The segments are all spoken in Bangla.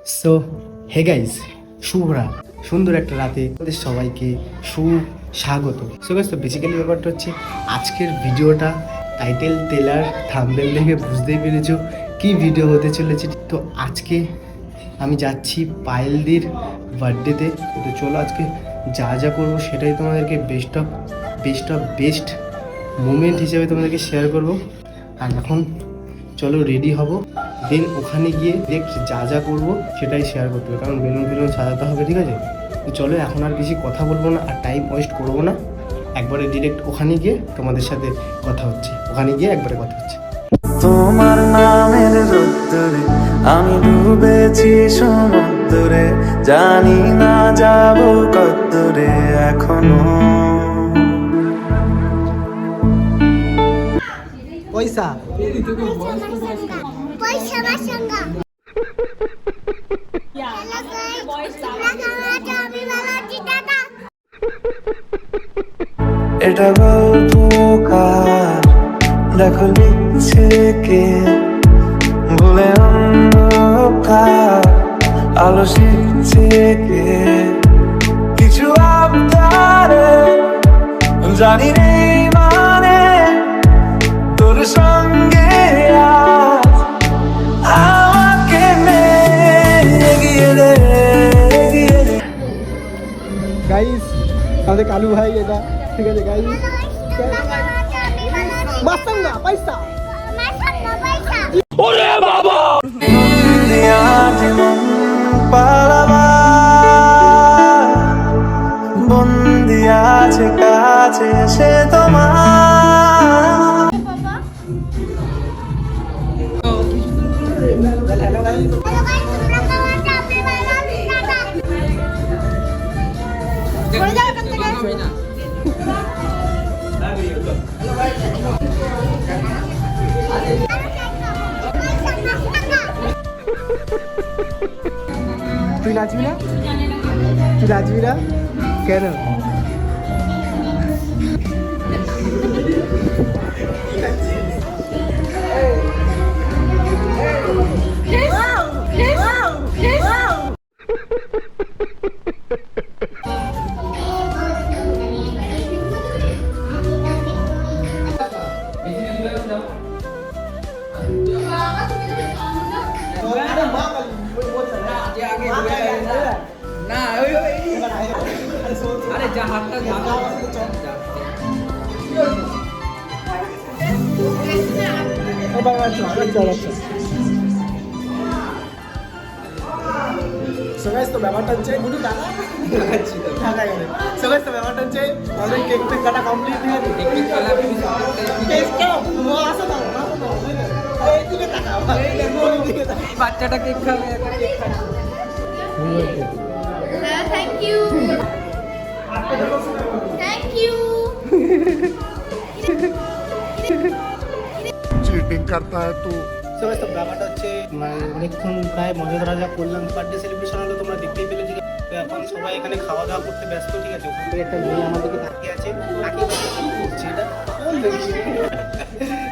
So hey guys, শুভরাত। সুন্দর একটা রাতে আমাদের সবাইকে সুস্বাগত। সো গাইস, তো বেসিক্যালি ব্যাপারটা হচ্ছে আজকের ভিডিওটা টাইটেল টেলার থাম্বনেল দেখে বুঝতেই পেরেছো কি ভিডিও হতে চলেছে। তো আজকে আমি যাচ্ছি পায়েলদির বার্থডেতে। তো চলো আজকে যা যা করবো সেটাই তোমাদেরকে বেস্ট মোমেন্ট হিসেবে তোমাদেরকে শেয়ার করব। আর এখন চলো রেডি হব, দেন ওখানে গিয়ে যা যা করবো সেটাই শেয়ার করতে হবে, কারণ বেলুন সাজাতে হবে, ঠিক আছে? তো চলো এখন আর বেশি কথা বলবো না, আর টাইম ওয়েস্ট করবো না, একবারে ডিরেক্ট ওখানে গিয়ে তোমাদের সাথে কথা হচ্ছে। তোমার নামের রোদ্দুরে আমি ডুবেছি সমুদ্রে, জানি না যাব কতদূরে এখনো। পয়সা এটা গল্পকার, দেখো লিখছে কে, ভুলে অন্ধকার আলো শিখছে কে, কিছু আবদারে জানি নেই মানে তোর সঙ্গে আজ আমাকে এগিয়ে দে। গাইস, আমাদের কালু ভাই এটা, ঠিক আছে গাইস? মাসাঙ্গা পয়সা ওরে বাবা দিয়া জীবন পালাবা, বন্দি আছে কাছে সে তোমার। তুই নাচবি না? কেন? তো ব্যাপারটা হচ্ছে গুরু টাকা গেলে তো ব্যাপারটা হচ্ছে আমাদের কেক কাটা কমপ্লিট হয়ে গেছে। বাচ্চাটা কেক খাবে, थैंक यू चीटिंग करता है तू। তো ব্যাপারটা হচ্ছে অনেকক্ষণ প্রায় মজা করলাম, বার্থডে সেলিব্রেশন হলো, তোমরা দেখতেই পেলে। ঠিক আছে, তো এখন সবাই এখানে খাওয়া দাওয়া করতে ব্যস্ত, ঠিক আছে? ওখান থেকে একটা মেয়ে আমাদেরকে তাকিয়ে আছে, কি করছে এটা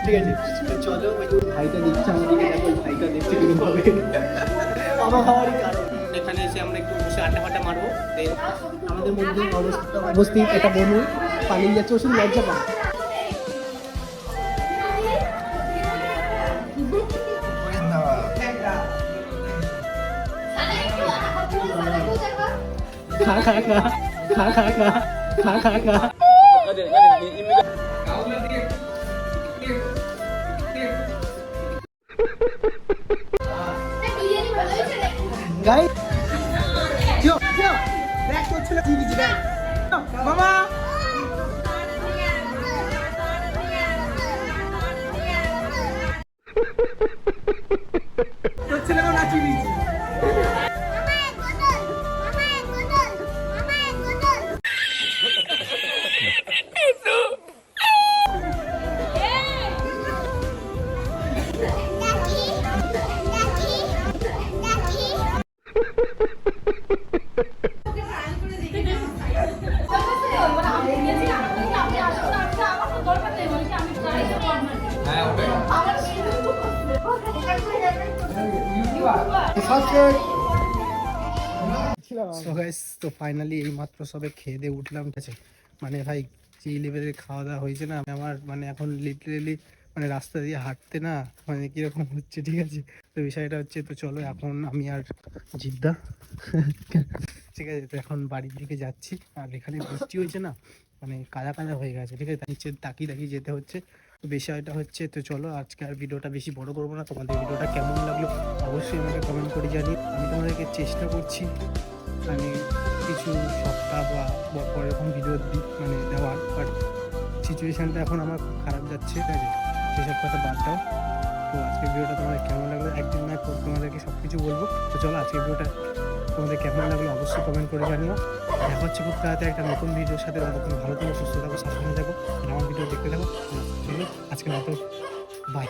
ঠিক আছে? তো চলো, ওই ভাইটা দেখছে আমাদেরকে, দেখো ভাইটা দেখছে কিরকমভাবে আমার হওয়ারই কারণ। এখানে এসে আমরা একটু বসে আড্ডা মারবো। আমাদের মধ্যে অবস্থিত একটা বনু পালিয়ে যাচ্ছে, ও শুধু লজ্জা পায়। খা গাইস, দেখ তোর ছেলে কি দিচ্ছে, দেখ মামা। তোর ছেলে নাচি দিচ্ছে। Subject. সো গাইস, তো ফাইনালি এই মাত্র সবে খেয়ে দিয়ে উঠলাম, ঠিক আছে। মানে ভাই যে লেভেলের খাওয়া দাওয়া হয়েছে না, আমার মানে এখন লিটারেলি মানে রাস্তা দিয়ে হাঁটতে না মানে কিরকম হচ্ছে, ঠিক আছে। তো বিষয়টা হচ্ছে, তো চলো এখন আমি আর জিদ্দা ঠিক আছে, তো এখন বাড়ির দিকে যাচ্ছি। আর এখানে বৃষ্টি হয়েছে না, মানে কাদা কাদা হয়ে গেছে, ঠিক আছে। তাই নিচে তাকিয়ে তাকিয়ে যেতে হচ্ছে। তো বিষয়টা হচ্ছে, তো চলো আজকে আর ভিডিওটা বেশি বড় করবো না। তোমাদের ভিডিওটা কেমন লাগলো অবশ্যই আমাকে কমেন্ট করে জানি। আমি তোমাদেরকে চেষ্টা করছি মানে কিছু সপ্তাহ বা পরে এরকম ভিডিও মানে দেওয়ার, বাট সিচুয়েশানটা এখন আমার খুব খারাপ যাচ্ছে, ঠিক আছে। সেসব কথা বাদ দাও। তো আজকের ভিডিওটা তোমাদের কেমন লাগলো, একদিন না তোমাদেরকে সব কিছু বলবো। তো চলো আজকের ভিডিওটা তোমাদের কেমন লাগলো অবশ্যই কমেন্ট করে জানিও। দেখা হচ্ছে খুব তাড়াতাড়ি একটা নতুন ভিডিওর সাথে। ততক্ষণ ভালো থাকো, সুস্থ থাকো, সাবধানে থাকো, আর আমার ভিডিও দেখতে থাকো। চলো আজকের মতো বাই।